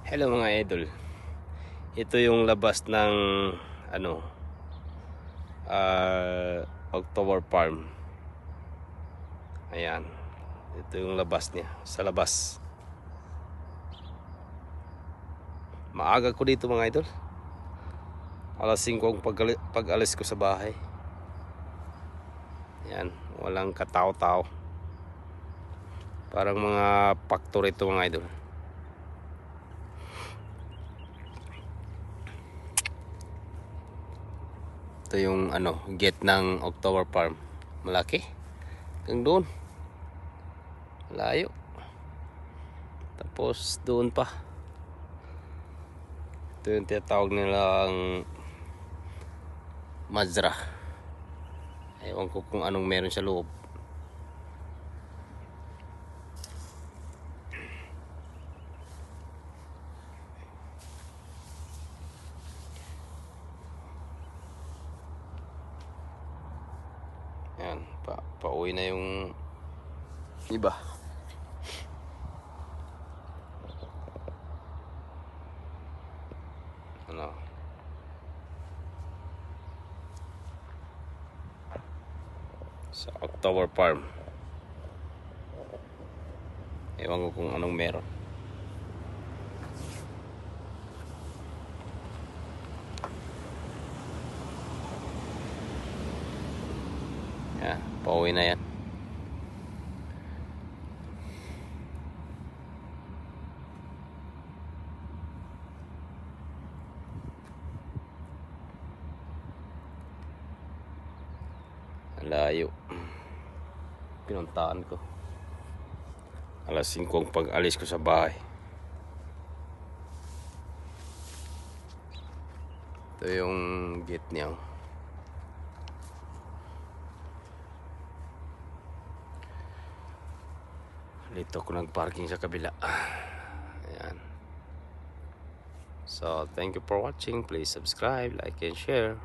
Hello mga idol. Ito yung labas ng October Farm. Ayan. Ito yung labas niya, sa labas. Maaga ko dito mga idol. Alas 5 ang pag-alis ko sa bahay. Ayan, walang katao-tao. Parang mga factory ito mga idol. Ito yung gate ng October Farm. Malaki. Hanggang doon. Malayo. Tapos doon pa. Ito yung tinatawag nilang Mazra. Ewan ko kung anong meron sa loob. Yan, pauwi na yung iba. Sa October Farm. Ewan ko kung anong meron. Yan, pauwi na yan. Layo. Pinuntaan ko. Alas 5 ang pag-alis ko sa bahay. Ito yung gate niya. Dito ko nag-parking sa kabila. Ayan. So, thank you for watching. Please subscribe, like, and share.